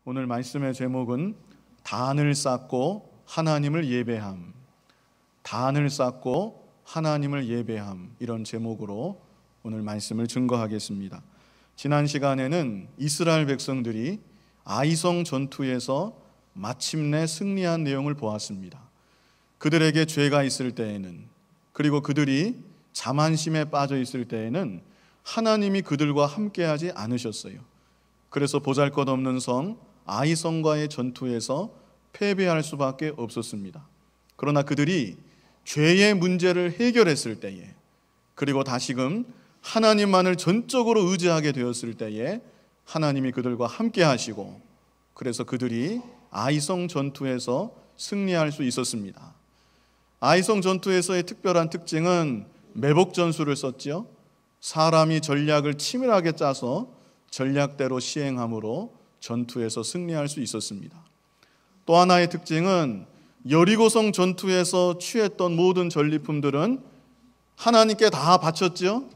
오늘 말씀의 제목은 단을 쌓고 하나님을 예배함. 단을 쌓고 하나님을 예배함, 이런 제목으로 오늘 말씀을 증거하겠습니다. 지난 시간에는 이스라엘 백성들이 아이성 전투에서 마침내 승리한 내용을 보았습니다. 그들에게 죄가 있을 때에는, 그리고 그들이 자만심에 빠져 있을 때에는 하나님이 그들과 함께하지 않으셨어요. 그래서 보잘것없는 성 아이성과의 전투에서 패배할 수밖에 없었습니다. 그러나 그들이 죄의 문제를 해결했을 때에, 그리고 다시금 하나님만을 전적으로 의지하게 되었을 때에 하나님이 그들과 함께 하시고, 그래서 그들이 아이성 전투에서 승리할 수 있었습니다. 아이성 전투에서의 특별한 특징은 매복 전술을 썼죠. 사람이 전략을 치밀하게 짜서 전략대로 시행함으로 전투에서 승리할 수 있었습니다. 또 하나의 특징은 여리고성 전투에서 취했던 모든 전리품들은 하나님께 다 바쳤죠.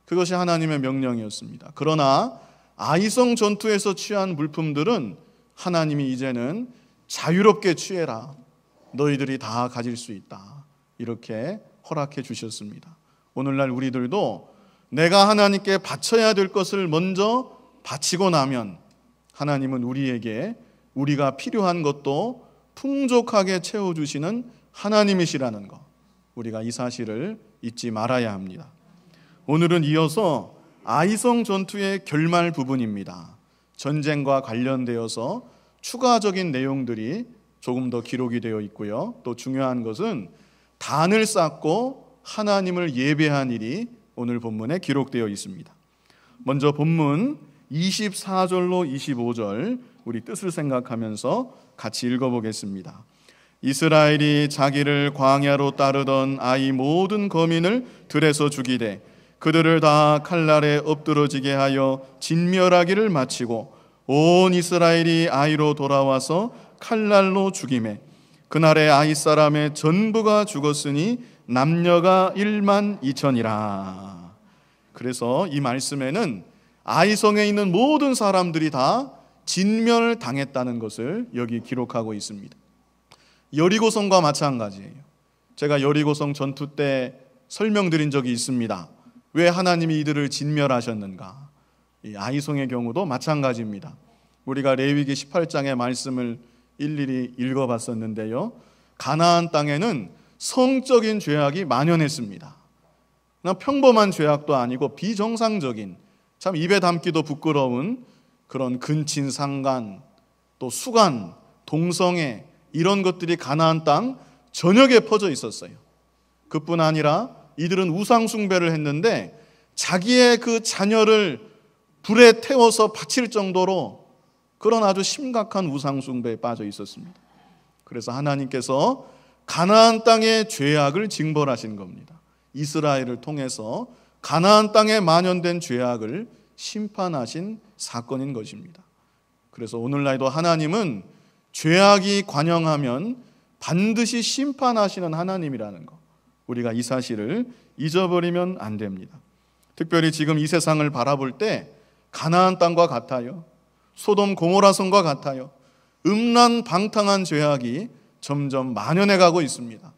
그것이 하나님의 명령이었습니다. 그러나 아이성 전투에서 취한 물품들은 하나님이 이제는 자유롭게 취해라, 너희들이 다 가질 수 있다, 이렇게 허락해 주셨습니다. 오늘날 우리들도 내가 하나님께 바쳐야 될 것을 먼저 바치고 나면 하나님은 우리에게 우리가 필요한 것도 풍족하게 채워주시는 하나님이시라는 것, 우리가 이 사실을 잊지 말아야 합니다. 오늘은 이어서 아이성 전투의 결말 부분입니다. 전쟁과 관련되어서 추가적인 내용들이 조금 더 기록이 되어 있고요. 또 중요한 것은 단을 쌓고 하나님을 예배한 일이 오늘 본문에 기록되어 있습니다. 먼저 본문 24절로 25절 우리 뜻을 생각하면서 같이 읽어보겠습니다. 이스라엘이 자기를 광야로 따르던 아이 모든 거민을 들에서 죽이되 그들을 다 칼날에 엎드러지게 하여 진멸하기를 마치고 온 이스라엘이 아이로 돌아와서 칼날로 죽이매 그날에 아이 사람의 전부가 죽었으니 남녀가 1만 2천이라. 그래서 이 말씀에는 아이성에 있는 모든 사람들이 다 진멸당했다는 것을 여기 기록하고 있습니다. 여리고성과 마찬가지예요. 제가 여리고성 전투 때 설명드린 적이 있습니다. 왜 하나님이 이들을 진멸하셨는가? 이 아이성의 경우도 마찬가지입니다. 우리가 레위기 18장의 말씀을 일일이 읽어봤었는데요, 가나안 땅에는 성적인 죄악이 만연했습니다. 평범한 죄악도 아니고 비정상적인, 참 입에 담기도 부끄러운 그런 근친상간, 또 수간, 동성애, 이런 것들이 가나안 땅 전역에 퍼져 있었어요. 그뿐 아니라 이들은 우상 숭배를 했는데 자기의 그 자녀를 불에 태워서 바칠 정도로 그런 아주 심각한 우상 숭배에 빠져 있었습니다. 그래서 하나님께서 가나안 땅의 죄악을 징벌하신 겁니다. 이스라엘을 통해서 가나안 땅에 만연된 죄악을 심판하신 사건인 것입니다. 그래서 오늘날도 하나님은 죄악이 관영하면 반드시 심판하시는 하나님이라는 것, 우리가 이 사실을 잊어버리면 안 됩니다. 특별히 지금 이 세상을 바라볼 때 가나안 땅과 같아요. 소돔 고모라 성과 같아요. 음란방탕한 죄악이 점점 만연해 가고 있습니다.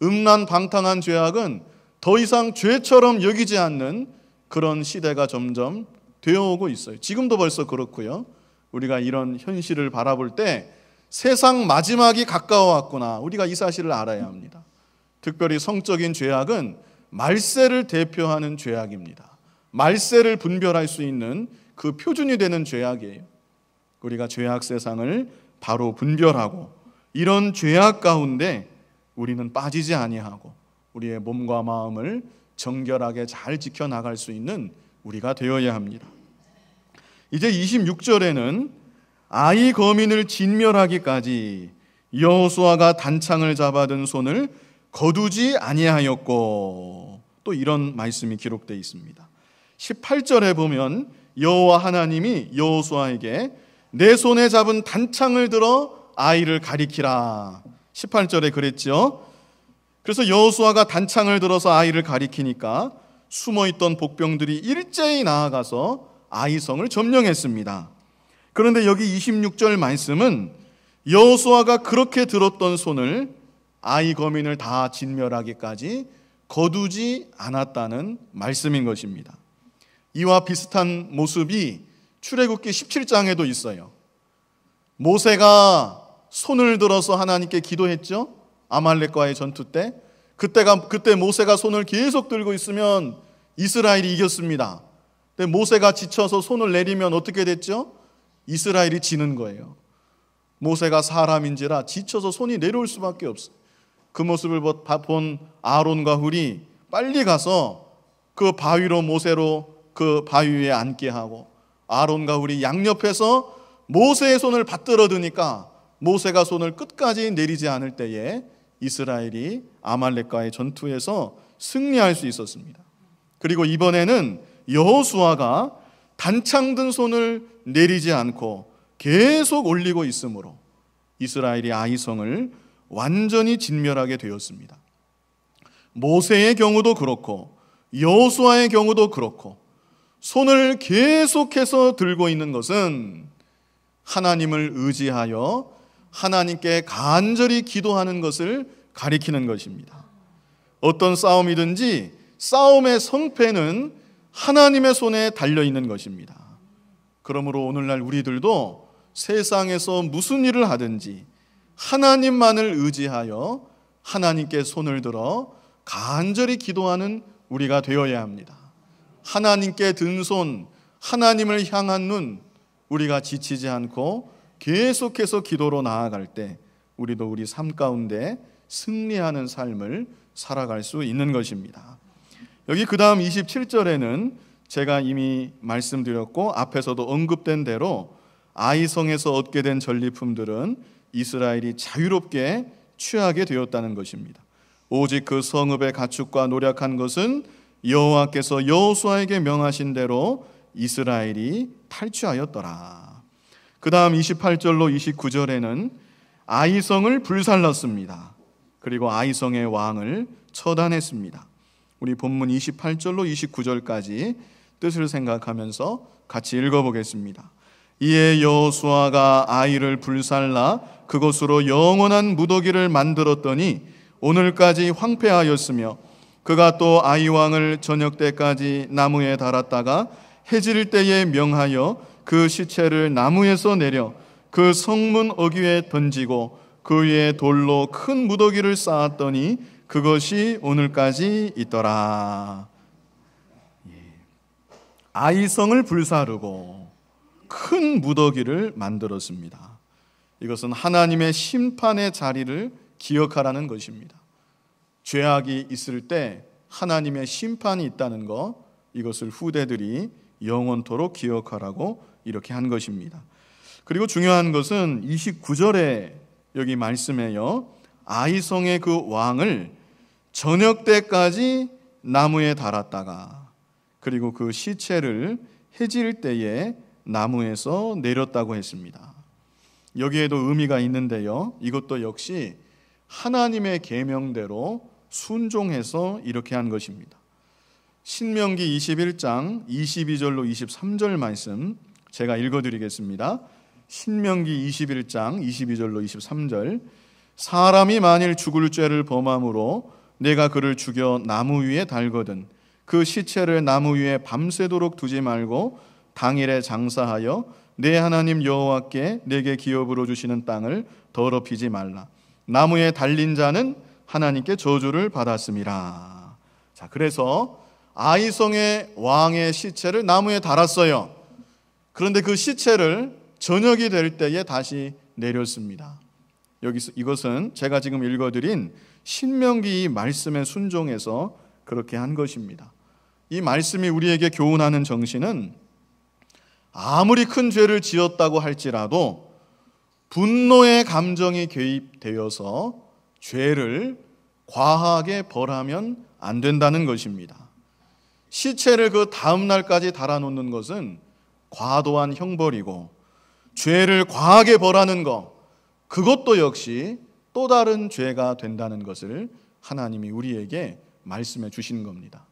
음란방탕한 죄악은 더 이상 죄처럼 여기지 않는 그런 시대가 점점 되어오고 있어요. 지금도 벌써 그렇고요. 우리가 이런 현실을 바라볼 때 세상 마지막이 가까워 왔구나, 우리가 이 사실을 알아야 합니다. 특별히 성적인 죄악은 말세를 대표하는 죄악입니다. 말세를 분별할 수 있는 그 표준이 되는 죄악이에요. 우리가 죄악 세상을 바로 분별하고 이런 죄악 가운데 우리는 빠지지 아니하고 우리의 몸과 마음을 정결하게 잘 지켜나갈 수 있는 우리가 되어야 합니다. 이제 26절에는 아이 거민을 진멸하기까지 여호수아가 단창을 잡아든 손을 거두지 아니하였고, 또 이런 말씀이 기록되어 있습니다. 18절에 보면 여호와 하나님이 여호수아에게 내 손에 잡은 단창을 들어 아이를 가리키라, 18절에 그랬죠. 그래서 여호수아가 단창을 들어서 아이를 가리키니까 숨어있던 복병들이 일제히 나아가서 아이성을 점령했습니다. 그런데 여기 26절 말씀은 여호수아가 그렇게 들었던 손을 아이 거민을 다 진멸하기까지 거두지 않았다는 말씀인 것입니다. 이와 비슷한 모습이 출애굽기 17장에도 있어요. 모세가 손을 들어서 하나님께 기도했죠. 아말렉과의 전투 때. 그때 모세가 손을 계속 들고 있으면 이스라엘이 이겼습니다. 근데 모세가 지쳐서 손을 내리면 어떻게 됐죠? 이스라엘이 지는 거예요. 모세가 사람인지라 지쳐서 손이 내려올 수밖에 없어요. 그 모습을 본 아론과 훌이 빨리 가서 그 바위로 모세로 그 바위 위에 앉게 하고, 아론과 훌이 양옆에서 모세의 손을 받들어 드니까 모세가 손을 끝까지 내리지 않을 때에 이스라엘이 아말렉과의 전투에서 승리할 수 있었습니다. 그리고 이번에는 여호수아가 단창 든 손을 내리지 않고 계속 올리고 있으므로 이스라엘이 아이성을 완전히 진멸하게 되었습니다. 모세의 경우도 그렇고 여호수아의 경우도 그렇고 손을 계속해서 들고 있는 것은 하나님을 의지하여 하나님께 간절히 기도하는 것을 가리키는 것입니다. 어떤 싸움이든지 싸움의 성패는 하나님의 손에 달려있는 것입니다. 그러므로 오늘날 우리들도 세상에서 무슨 일을 하든지 하나님만을 의지하여 하나님께 손을 들어 간절히 기도하는 우리가 되어야 합니다. 하나님께 든 손, 하나님을 향한 눈, 우리가 지치지 않고 계속해서 기도로 나아갈 때 우리도 우리 삶 가운데 승리하는 삶을 살아갈 수 있는 것입니다. 여기 그 다음 27절에는 제가 이미 말씀드렸고 앞에서도 언급된 대로 아이성에서 얻게 된 전리품들은 이스라엘이 자유롭게 취하게 되었다는 것입니다. 오직 그 성읍의 가축과 노력한 것은 여호와께서 여호수아에게 명하신 대로 이스라엘이 탈취하였더라. 그 다음 28절로 29절에는 아이성을 불살랐습니다. 그리고 아이성의 왕을 처단했습니다. 우리 본문 28절로 29절까지 뜻을 생각하면서 같이 읽어보겠습니다. 이에 여호수아가 아이를 불살라 그곳으로 영원한 무더기를 만들었더니 오늘까지 황폐하였으며 그가 또 아이 왕을 저녁 때까지 나무에 달았다가 해질 때에 명하여 그 시체를 나무에서 내려 그 성문 어귀에 던지고 그 위에 돌로 큰 무더기를 쌓았더니 그것이 오늘까지 있더라. 아이성을 불사르고 큰 무더기를 만들었습니다. 이것은 하나님의 심판의 자리를 기억하라는 것입니다. 죄악이 있을 때 하나님의 심판이 있다는 것, 이것을 후대들이 영원토록 기억하라고 이렇게 한 것입니다. 그리고 중요한 것은 29절에 여기 말씀에요, 아이성의 그 왕을 저녁 때까지 나무에 달았다가 그리고 그 시체를 해질 때에 나무에서 내렸다고 했습니다. 여기에도 의미가 있는데요, 이것도 역시 하나님의 계명대로 순종해서 이렇게 한 것입니다. 신명기 21장 22절로 23절 말씀 제가 읽어드리겠습니다. 신명기 21장 22절로 23절. 사람이 만일 죽을 죄를 범함으로 내가 그를 죽여 나무 위에 달거든 그 시체를 나무 위에 밤새도록 두지 말고 당일에 장사하여 내 하나님 여호와께 내게 기업으로 주시는 땅을 더럽히지 말라. 나무에 달린 자는 하나님께 저주를 받았음이라. 자, 그래서 아이성의 왕의 시체를 나무에 달았어요. 그런데 그 시체를 저녁이 될 때에 다시 내렸습니다. 여기서 이것은 제가 지금 읽어드린 신명기 말씀에 순종해서 그렇게 한 것입니다. 이 말씀이 우리에게 교훈하는 정신은 아무리 큰 죄를 지었다고 할지라도 분노의 감정이 개입되어서 죄를 과하게 벌하면 안 된다는 것입니다. 시체를 그 다음 날까지 달아놓는 것은 과도한 형벌이고, 죄를 과하게 벌하는 것, 그것도 역시 또 다른 죄가 된다는 것을 하나님이 우리에게 말씀해 주시는 겁니다.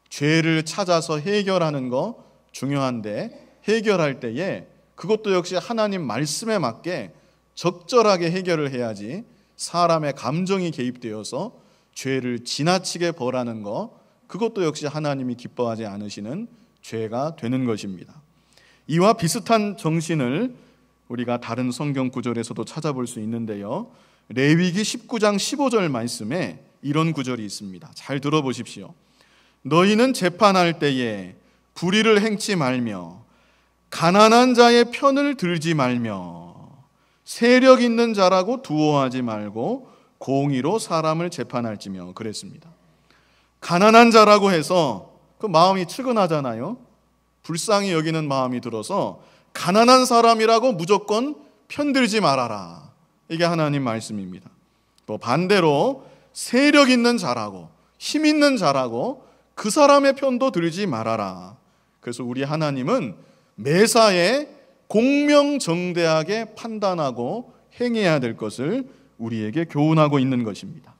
죄를 찾아서 해결하는 거 중요한데, 해결할 때에 그것도 역시 하나님 말씀에 맞게 적절하게 해결을 해야지 사람의 감정이 개입되어서 죄를 지나치게 벌하는 것, 그것도 역시 하나님이 기뻐하지 않으시는 죄가 되는 것입니다. 이와 비슷한 정신을 우리가 다른 성경 구절에서도 찾아볼 수 있는데요. 레위기 19장 15절 말씀에 이런 구절이 있습니다. 잘 들어보십시오. 너희는 재판할 때에 불의를 행치 말며 가난한 자의 편을 들지 말며 세력 있는 자라고 두어하지 말고 공의로 사람을 재판할지며 그랬습니다. 가난한 자라고 해서 그 마음이 측은하잖아요. 불쌍히 여기는 마음이 들어서 가난한 사람이라고 무조건 편들지 말아라. 이게 하나님 말씀입니다. 또 반대로 세력 있는 자라고 힘 있는 자라고 그 사람의 편도 들지 말아라. 그래서 우리 하나님은 매사에 공명정대하게 판단하고 행해야 될 것을 우리에게 교훈하고 있는 것입니다.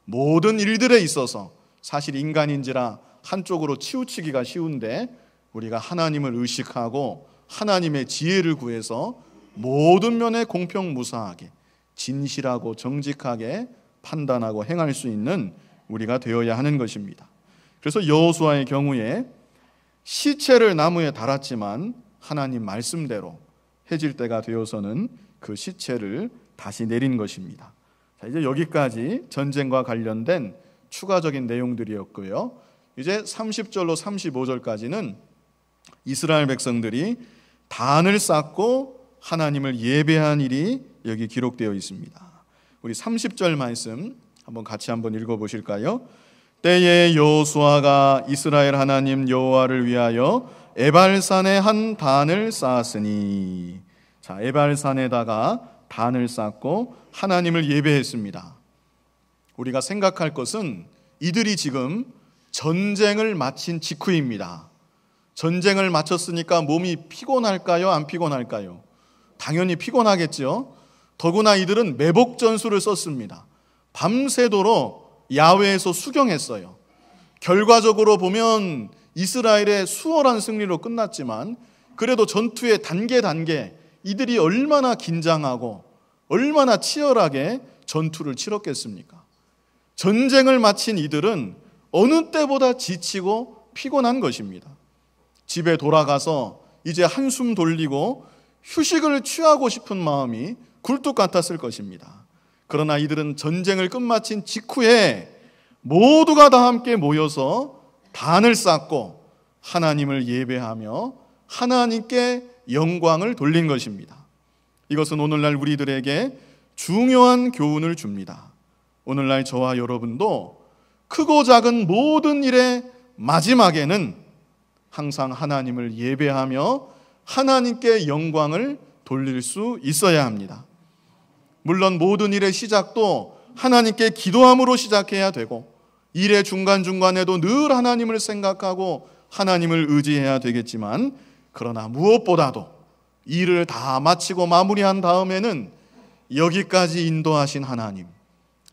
모든 일들에 있어서 사실 인간인지라 한쪽으로 치우치기가 쉬운데 우리가 하나님을 의식하고 하나님의 지혜를 구해서 모든 면에 공평무사하게 진실하고 정직하게 판단하고 행할 수 있는 우리가 되어야 하는 것입니다. 그래서 여호수아의 경우에 시체를 나무에 달았지만 하나님 말씀대로 해질 때가 되어서는 그 시체를 다시 내린 것입니다. 자, 이제 여기까지 전쟁과 관련된 추가적인 내용들이었고요. 이제 30절로 35절까지는 이스라엘 백성들이 단을 쌓고 하나님을 예배한 일이 여기 기록되어 있습니다. 우리 30절 말씀 같이 한번 읽어보실까요? 때에 여호수아가 이스라엘 하나님 여호와를 위하여 에발산에 한 단을 쌓았으니, 자, 에발산에다가 단을 쌓고 하나님을 예배했습니다. 우리가 생각할 것은 이들이 지금 전쟁을 마친 직후입니다. 전쟁을 마쳤으니까 몸이 피곤할까요? 안 피곤할까요? 당연히 피곤하겠죠. 더구나 이들은 매복 전술을 썼습니다. 밤새도록 야외에서 수경했어요. 결과적으로 보면 이스라엘의 수월한 승리로 끝났지만 그래도 전투의 단계 이들이 얼마나 긴장하고 얼마나 치열하게 전투를 치렀겠습니까? 전쟁을 마친 이들은 어느 때보다 지치고 피곤한 것입니다. 집에 돌아가서 이제 한숨 돌리고 휴식을 취하고 싶은 마음이 굴뚝 같았을 것입니다. 그러나 이들은 전쟁을 끝마친 직후에 모두가 다 함께 모여서 단을 쌓고 하나님을 예배하며 하나님께 영광을 돌린 것입니다. 이것은 오늘날 우리들에게 중요한 교훈을 줍니다. 오늘날 저와 여러분도 크고 작은 모든 일의 마지막에는 항상 하나님을 예배하며 하나님께 영광을 돌릴 수 있어야 합니다. 물론 모든 일의 시작도 하나님께 기도함으로 시작해야 되고 일의 중간중간에도 늘 하나님을 생각하고 하나님을 의지해야 되겠지만, 그러나 무엇보다도 일을 다 마치고 마무리한 다음에는 여기까지 인도하신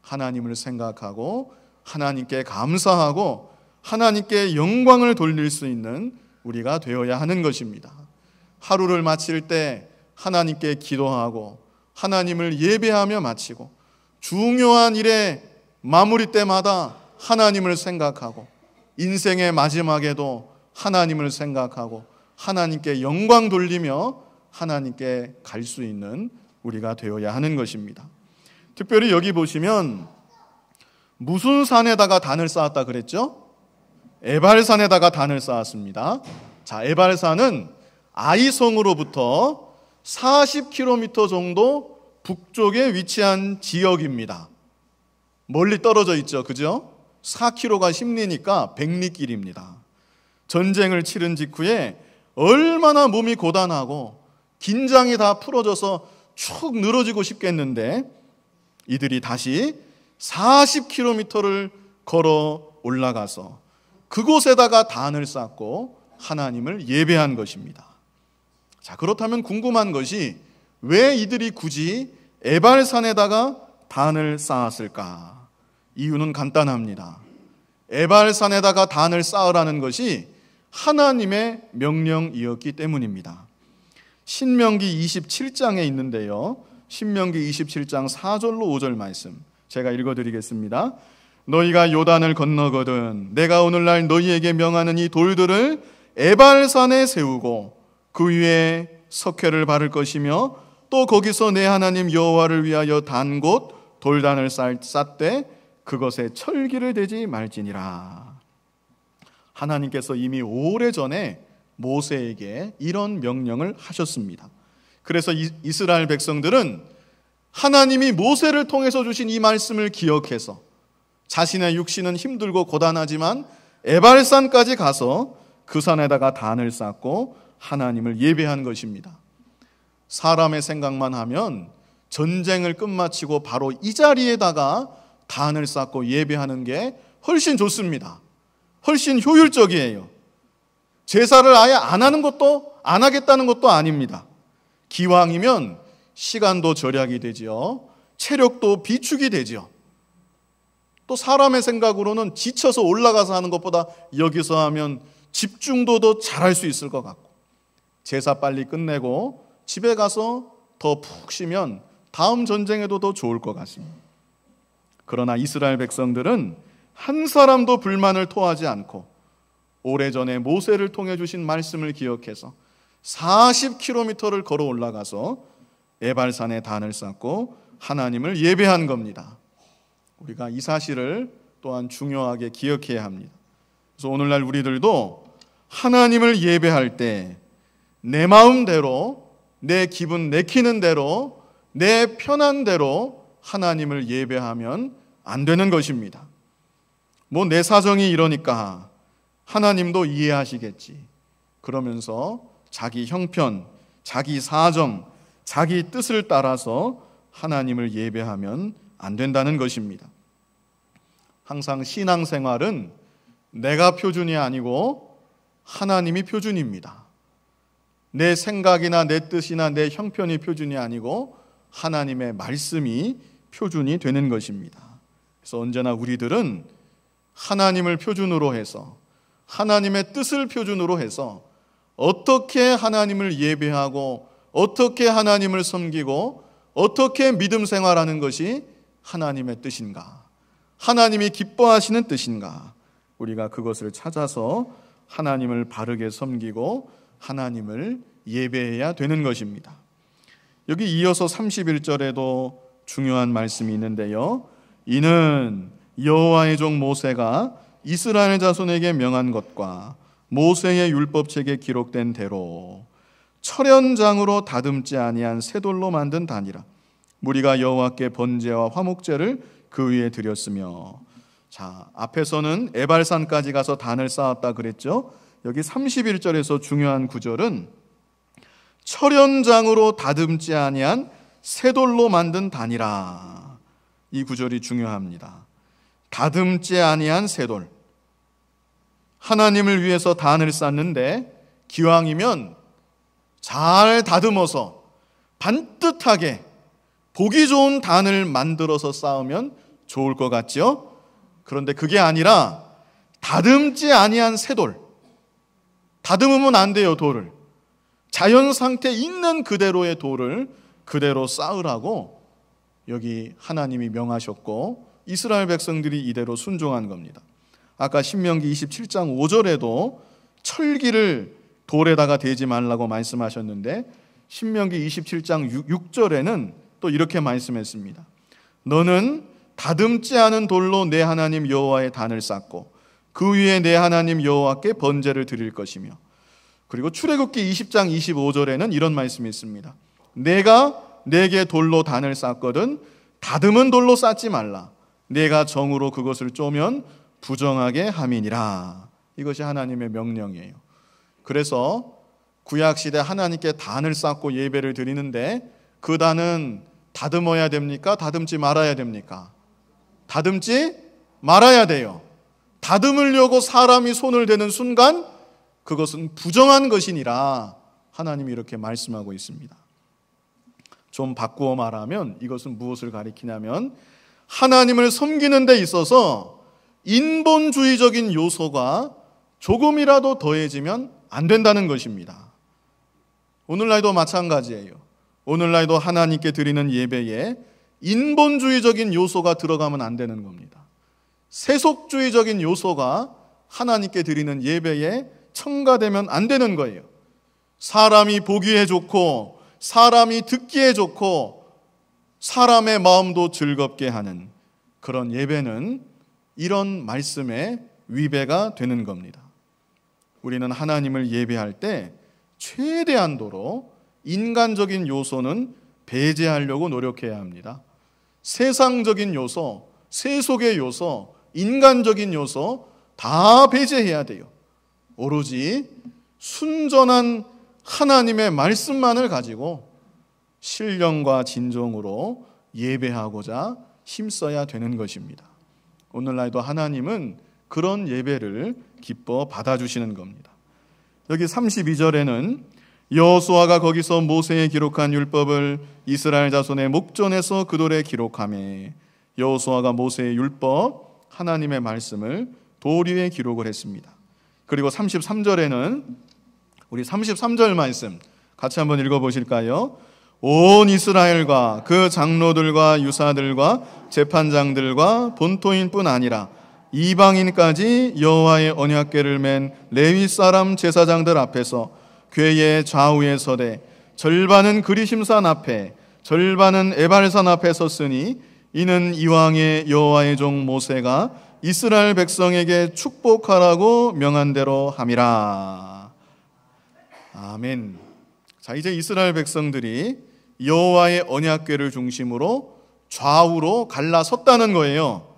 하나님을 생각하고 하나님께 감사하고 하나님께 영광을 돌릴 수 있는 우리가 되어야 하는 것입니다. 하루를 마칠 때 하나님께 기도하고 하나님을 예배하며 마치고 중요한 일의 마무리 때마다 하나님을 생각하고 인생의 마지막에도 하나님을 생각하고 하나님께 영광 돌리며 하나님께 갈 수 있는 우리가 되어야 하는 것입니다. 특별히 여기 보시면 무슨 산에다가 단을 쌓았다 그랬죠? 에발산에다가 단을 쌓았습니다. 자, 에발산은 아이성으로부터 40km 정도 북쪽에 위치한 지역입니다. 멀리 떨어져 있죠, 그죠? 4km가 심리니까 100리길입니다. 전쟁을 치른 직후에 얼마나 몸이 고단하고 긴장이 다 풀어져서 축 늘어지고 싶겠는데 이들이 다시 40km를 걸어 올라가서 그곳에다가 단을 쌓고 하나님을 예배한 것입니다. 자, 그렇다면 궁금한 것이 왜 이들이 굳이 에발산에다가 단을 쌓았을까? 이유는 간단합니다. 에발산에다가 단을 쌓으라는 것이 하나님의 명령이었기 때문입니다. 신명기 27장에 있는데요. 신명기 27장 4절로 5절 말씀 제가 읽어드리겠습니다. 너희가 요단을 건너거든 내가 오늘날 너희에게 명하는 이 돌들을 에발산에 세우고 그 위에 석회를 바를 것이며 또 거기서 내 하나님 여호와를 위하여 단 곳 돌단을 쌓되 그것에 철기를 대지 말지니라. 하나님께서 이미 오래전에 모세에게 이런 명령을 하셨습니다. 그래서 이스라엘 백성들은 하나님이 모세를 통해서 주신 이 말씀을 기억해서 자신의 육신은 힘들고 고단하지만 에발산까지 가서 그 산에다가 단을 쌓고 하나님을 예배한 것입니다. 사람의 생각만 하면 전쟁을 끝마치고 바로 이 자리에다가 단을 쌓고 예배하는 게 훨씬 좋습니다. 훨씬 효율적이에요. 제사를 아예 안 하겠다는 것도 아닙니다. 기왕이면 시간도 절약이 되지요. 체력도 비축이 되지요. 또 사람의 생각으로는 지쳐서 올라가서 하는 것보다 여기서 하면 집중도도 잘할 수 있을 것 같고 제사 빨리 끝내고 집에 가서 더 푹 쉬면 다음 전쟁에도 더 좋을 것 같습니다. 그러나 이스라엘 백성들은 한 사람도 불만을 토하지 않고 오래전에 모세를 통해 주신 말씀을 기억해서 40km를 걸어 올라가서 에발산에 단을 쌓고 하나님을 예배한 겁니다. 우리가 이 사실을 또한 중요하게 기억해야 합니다. 그래서 오늘날 우리들도 하나님을 예배할 때 내 마음대로 내 기분 내키는 대로 내 편한 대로 하나님을 예배하면 안 되는 것입니다. 뭐 내 사정이 이러니까 하나님도 이해하시겠지 그러면서 자기 형편, 자기 사정, 자기 뜻을 따라서 하나님을 예배하면 안 된다는 것입니다. 항상 신앙생활은 내가 표준이 아니고 하나님이 표준입니다. 내 생각이나 내 뜻이나 내 형편이 표준이 아니고 하나님의 말씀이 표준이 되는 것입니다. 그래서 언제나 우리들은 하나님을 표준으로 해서 하나님의 뜻을 표준으로 해서 어떻게 하나님을 예배하고 어떻게 하나님을 섬기고 어떻게 믿음 생활하는 것이 하나님의 뜻인가, 하나님이 기뻐하시는 뜻인가, 우리가 그것을 찾아서 하나님을 바르게 섬기고 하나님을 예배해야 되는 것입니다. 여기 이어서 31절에도 중요한 말씀이 있는데요. 이는 여호와의 종 모세가 이스라엘 자손에게 명한 것과 모세의 율법책에 기록된 대로 철연장으로 다듬지 아니한 쇠돌로 만든 단이라. 무리가 여호와께 번제와 화목제를 그 위에 드렸으며. 자, 앞에서는 에발산까지 가서 단을 쌓았다 그랬죠. 여기 31절에서 중요한 구절은 철연장으로 다듬지 아니한 쇠돌로 만든 단이라. 이 구절이 중요합니다. 다듬지 아니한 쇠돌. 하나님을 위해서 단을 쌓는데 기왕이면 잘 다듬어서 반듯하게 보기 좋은 단을 만들어서 쌓으면 좋을 것 같죠? 그런데 그게 아니라 다듬지 아니한 쇠돌. 다듬으면 안 돼요, 돌을. 자연 상태 있는 그대로의 돌을 그대로 쌓으라고 여기 하나님이 명하셨고 이스라엘 백성들이 이대로 순종한 겁니다. 아까 신명기 27장 5절에도 철기를 돌에다가 대지 말라고 말씀하셨는데 신명기 27장 6절에는 또 이렇게 말씀했습니다. 너는 다듬지 않은 돌로 내 하나님 여호와의 단을 쌓고 그 위에 내 하나님 여호와께 번제를 드릴 것이며. 그리고 출애굽기 20장 25절에는 이런 말씀이 있습니다. 내가 내게 돌로 단을 쌓거든 다듬은 돌로 쌓지 말라. 내가 정으로 그것을 쪼면 부정하게 함이니라. 이것이 하나님의 명령이에요. 그래서 구약시대 하나님께 단을 쌓고 예배를 드리는데 그 단은 다듬어야 됩니까? 다듬지 말아야 됩니까? 다듬지 말아야 돼요. 다듬으려고 사람이 손을 대는 순간 그것은 부정한 것이니라 하나님이 이렇게 말씀하고 있습니다. 좀 바꾸어 말하면 이것은 무엇을 가리키냐면 하나님을 섬기는 데 있어서 인본주의적인 요소가 조금이라도 더해지면 안 된다는 것입니다. 오늘날도 마찬가지예요. 오늘날도 하나님께 드리는 예배에 인본주의적인 요소가 들어가면 안 되는 겁니다. 세속주의적인 요소가 하나님께 드리는 예배에 첨가되면 안 되는 거예요. 사람이 보기에 좋고 사람이 듣기에 좋고 사람의 마음도 즐겁게 하는 그런 예배는 이런 말씀에 위배가 되는 겁니다. 우리는 하나님을 예배할 때 최대한도로 인간적인 요소는 배제하려고 노력해야 합니다. 세상적인 요소, 세속의 요소, 인간적인 요소 다 배제해야 돼요. 오로지 순전한 하나님의 말씀만을 가지고 신령과 진정으로 예배하고자 힘써야 되는 것입니다. 오늘날도 하나님은 그런 예배를 기뻐 받아주시는 겁니다. 여기 32절에는 여호수아가 거기서 모세에 기록한 율법을 이스라엘 자손의 목전에서 그 돌에 기록하매, 여호수아가 모세의 율법, 하나님의 말씀을 돌 위에 기록을 했습니다. 그리고 33절에는 우리 33절 말씀 같이 한번 읽어보실까요? 온 이스라엘과 그 장로들과 유사들과 재판장들과 본토인뿐 아니라 이방인까지 여호와의 언약궤를 맨 레위 사람 제사장들 앞에서 궤의 좌우에 서되 절반은 그리심산 앞에 절반은 에발산 앞에 섰으니 이는 이왕의 여호와의 종 모세가 이스라엘 백성에게 축복하라고 명한 대로 함이라. 아멘. 자, 이제 이스라엘 백성들이 여호와의 언약궤를 중심으로 좌우로 갈라섰다는 거예요.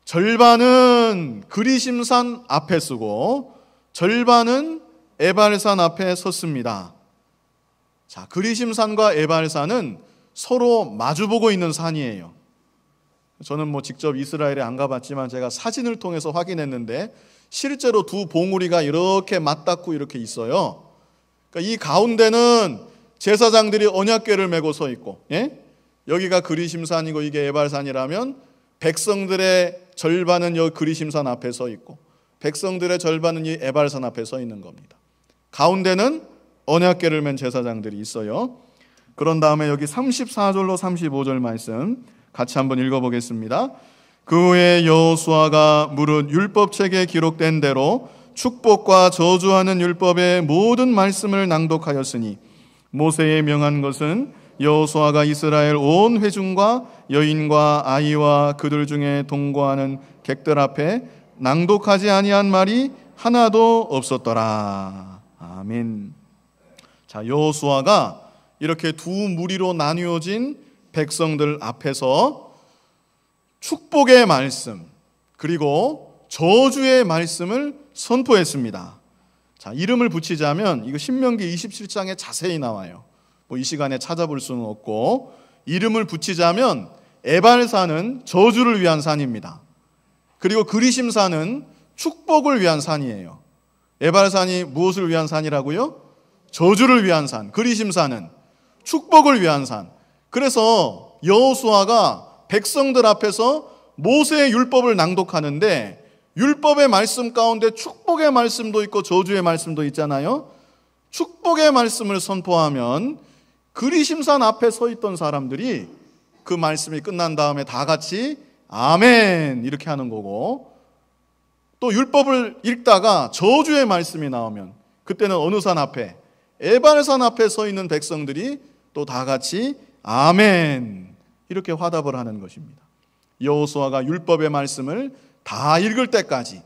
절반은 그리심산 앞에 서고 절반은 에발산 앞에 섰습니다. 자, 그리심산과 에발산은 서로 마주보고 있는 산이에요. 저는 직접 이스라엘에 안 가봤지만 제가 사진을 통해서 확인했는데 실제로 두 봉우리가 이렇게 맞닿고 이렇게 있어요. 그러니까 이 가운데는 제사장들이 언약궤를 메고 서 있고, 여기가 그리심산이고 이게 에발산이라면 백성들의 절반은 여기 그리심산 앞에 서 있고 백성들의 절반은 이 에발산 앞에 서 있는 겁니다. 가운데는 언약궤를 맨 제사장들이 있어요. 그런 다음에 여기 34절로 35절 말씀 같이 한번 읽어보겠습니다. 그 후에 여호수아가 무릇 율법책에 기록된 대로 축복과 저주하는 율법의 모든 말씀을 낭독하였으니 모세의 명한 것은 여호수아가 이스라엘 온 회중과 여인과 아이와 그들 중에 동거하는 객들 앞에 낭독하지 아니한 말이 하나도 없었더라. 아멘. 자, 여호수아가 이렇게 두 무리로 나뉘어진 백성들 앞에서 축복의 말씀 그리고 저주의 말씀을 선포했습니다. 자, 이름을 붙이자면 이거 신명기 27장에 자세히 나와요. 이 시간에 찾아볼 수는 없고 이름을 붙이자면 에발산은 저주를 위한 산입니다. 그리고 그리심산은 축복을 위한 산이에요. 에발산이 무엇을 위한 산이라고요? 저주를 위한 산. 그리심산은 축복을 위한 산. 그래서 여호수아가 백성들 앞에서 모세의 율법을 낭독하는데 율법의 말씀 가운데 축복의 말씀도 있고 저주의 말씀도 있잖아요. 축복의 말씀을 선포하면 그리심산 앞에 서 있던 사람들이 그 말씀이 끝난 다음에 다 같이 아멘 이렇게 하는 거고, 또 율법을 읽다가 저주의 말씀이 나오면 그때는 어느 산 앞에? 에발산 앞에 서 있는 백성들이 또 다 같이 아멘 이렇게 화답을 하는 것입니다. 여호수아가 율법의 말씀을 다 읽을 때까지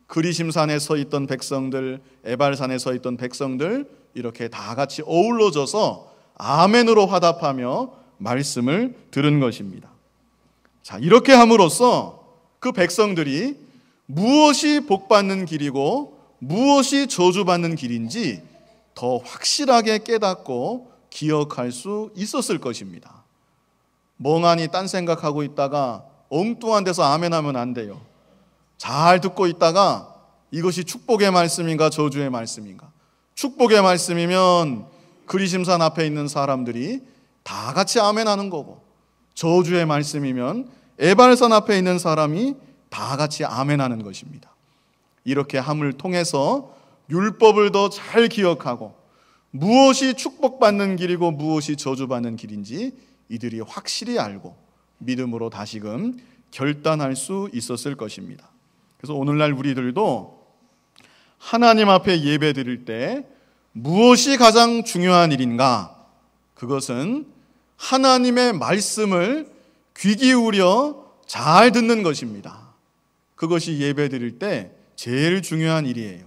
그리심산에 서 있던 백성들, 에발산에 서 있던 백성들 이렇게 다 같이 어우러져서 아멘으로 화답하며 말씀을 들은 것입니다. 자, 이렇게 함으로써 그 백성들이 무엇이 복받는 길이고 무엇이 저주받는 길인지 더 확실하게 깨닫고 기억할 수 있었을 것입니다. 멍하니 딴 생각하고 있다가 엉뚱한 데서 아멘하면 안 돼요. 잘 듣고 있다가 이것이 축복의 말씀인가 저주의 말씀인가? 축복의 말씀이면 그리심산 앞에 있는 사람들이 다 같이 아멘하는 거고, 저주의 말씀이면 에발산 앞에 있는 사람이 다 같이 아멘하는 것입니다. 이렇게 함을 통해서 율법을 더 잘 기억하고 무엇이 축복받는 길이고 무엇이 저주받는 길인지 이들이 확실히 알고 믿음으로 다시금 결단할 수 있었을 것입니다. 그래서 오늘날 우리들도 하나님 앞에 예배 드릴 때 무엇이 가장 중요한 일인가? 그것은 하나님의 말씀을 귀 기울여 잘 듣는 것입니다. 그것이 예배 드릴 때 제일 중요한 일이에요.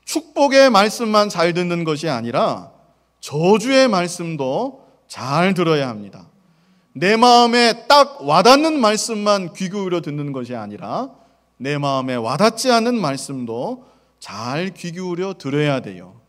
축복의 말씀만 잘 듣는 것이 아니라 저주의 말씀도 잘 들어야 합니다. 내 마음에 딱 와닿는 말씀만 귀 기울여 듣는 것이 아니라 내 마음에 와닿지 않는 말씀도 잘 귀 기울여 들어야 돼요.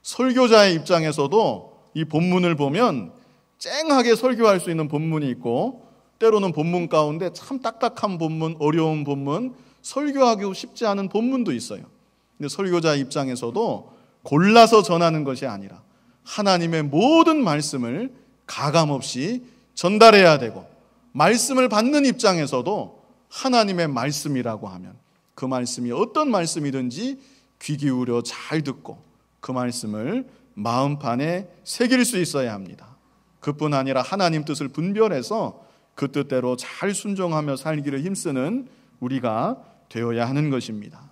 설교자의 입장에서도 이 본문을 보면 쨍하게 설교할 수 있는 본문이 있고 때로는 본문 가운데 참 딱딱한 본문, 어려운 본문, 설교하기 쉽지 않은 본문도 있어요. 근데 설교자 입장에서도 골라서 전하는 것이 아니라 하나님의 모든 말씀을 가감없이 전달해야 되고, 말씀을 받는 입장에서도 하나님의 말씀이라고 하면 그 말씀이 어떤 말씀이든지 귀 기울여 잘 듣고 그 말씀을 마음판에 새길 수 있어야 합니다. 그뿐 아니라 하나님 뜻을 분별해서 그 뜻대로 잘 순종하며 살기를 힘쓰는 우리가 되어야 하는 것입니다.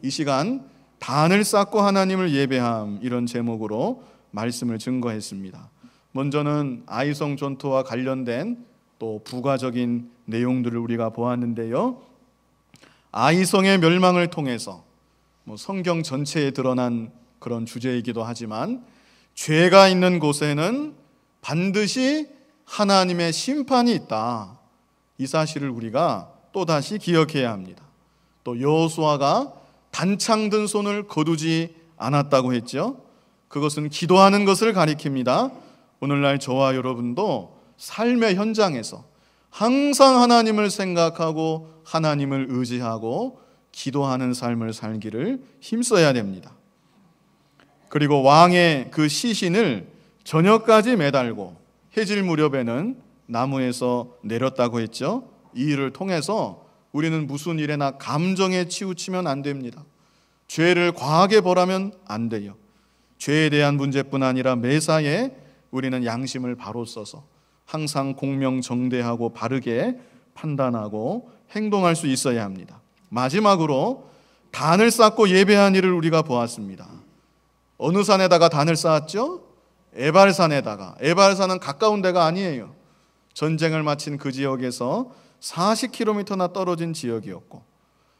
이 시간 단을 쌓고 하나님을 예배함, 이런 제목으로 말씀을 증거했습니다. 먼저는 아이성 전투와 관련된 또 부가적인 내용들을 우리가 보았는데요. 아이성의 멸망을 통해서 성경 전체에 드러난 그런 주제이기도 하지만 죄가 있는 곳에는 반드시 하나님의 심판이 있다. 이 사실을 우리가 또다시 기억해야 합니다. 또 여호수아가 단창 든 손을 거두지 않았다고 했죠. 그것은 기도하는 것을 가리킵니다. 오늘날 저와 여러분도 삶의 현장에서 항상 하나님을 생각하고 하나님을 의지하고 기도하는 삶을 살기를 힘써야 됩니다. 그리고 왕의 그 시신을 저녁까지 매달고 해질 무렵에는 나무에서 내렸다고 했죠. 이 일을 통해서 우리는 무슨 일에나 감정에 치우치면 안 됩니다. 죄를 과하게 벌하면 안 돼요. 죄에 대한 문제뿐 아니라 매사에 우리는 양심을 바로 써서 항상 공명정대하고 바르게 판단하고 행동할 수 있어야 합니다. 마지막으로 단을 쌓고 예배한 일을 우리가 보았습니다. 어느 산에다가 단을 쌓았죠? 에발산에다가. 에발산은 가까운 데가 아니에요. 전쟁을 마친 그 지역에서 40km나 떨어진 지역이었고,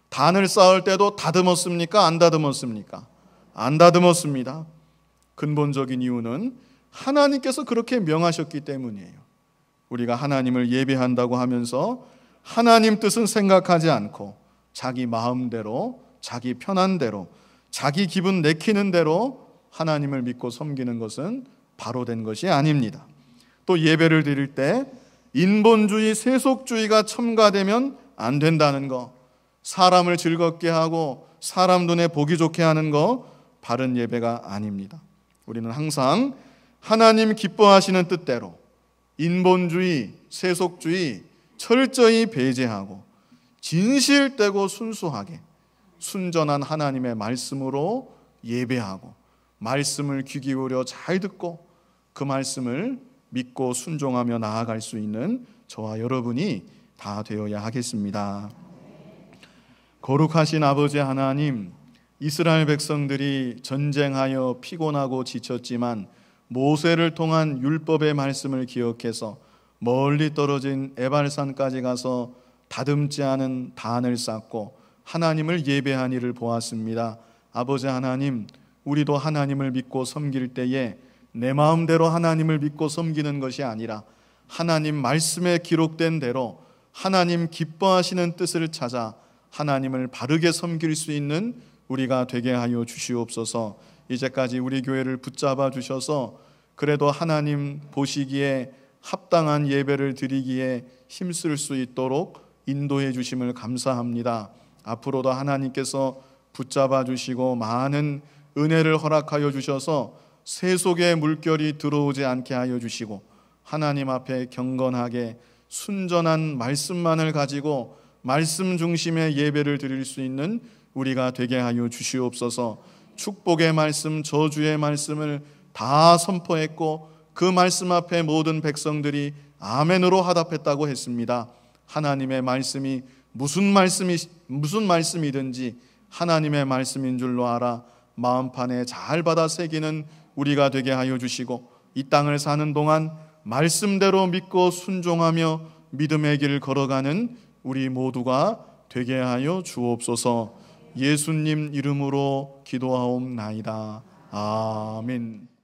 단을 쌓을 때도 다듬었습니까? 안 다듬었습니까? 안 다듬었습니다. 근본적인 이유는 하나님께서 그렇게 명하셨기 때문이에요. 우리가 하나님을 예배한다고 하면서 하나님 뜻은 생각하지 않고 자기 마음대로, 자기 편한 대로, 자기 기분 내키는 대로 하나님을 믿고 섬기는 것은 바로 된 것이 아닙니다. 또 예배를 드릴 때 인본주의, 세속주의가 첨가되면 안 된다는 거, 사람을 즐겁게 하고 사람 눈에 보기 좋게 하는 거 바른 예배가 아닙니다. 우리는 항상 하나님 기뻐하시는 뜻대로 인본주의, 세속주의 철저히 배제하고 진실되고 순수하게 순전한 하나님의 말씀으로 예배하고 말씀을 귀 기울여 잘 듣고 그 말씀을 믿고 순종하며 나아갈 수 있는 저와 여러분이 다 되어야 하겠습니다. 거룩하신 아버지 하나님, 이스라엘 백성들이 전쟁하여 피곤하고 지쳤지만 모세를 통한 율법의 말씀을 기억해서 멀리 떨어진 에발산까지 가서 다듬지 않은 단을 쌓고 하나님을 예배한 일을 보았습니다. 아버지 하나님, 우리도 하나님을 믿고 섬길 때에 내 마음대로 하나님을 믿고 섬기는 것이 아니라 하나님 말씀에 기록된 대로 하나님 기뻐하시는 뜻을 찾아 하나님을 바르게 섬길 수 있는 우리가 되게 하여 주시옵소서. 이제까지 우리 교회를 붙잡아 주셔서 그래도 하나님 보시기에 합당한 예배를 드리기에 힘쓸 수 있도록 인도해 주심을 감사합니다. 앞으로도 하나님께서 붙잡아 주시고 많은 은혜를 허락하여 주셔서 세속의 물결이 들어오지 않게 하여 주시고 하나님 앞에 경건하게 순전한 말씀만을 가지고 말씀 중심의 예배를 드릴 수 있는 우리가 되게 하여 주시옵소서. 축복의 말씀, 저주의 말씀을 다 선포했고 그 말씀 앞에 모든 백성들이 아멘으로 화답했다고 했습니다. 하나님의 말씀이 무슨 말씀이든지 하나님의 말씀인 줄로 알아 마음판에 잘 받아 새기는 우리가 되게 하여 주시고, 이 땅을 사는 동안 말씀대로 믿고 순종하며 믿음의 길을 걸어가는 우리 모두가 되게 하여 주옵소서. 예수님 이름으로 기도하옵나이다. 아멘.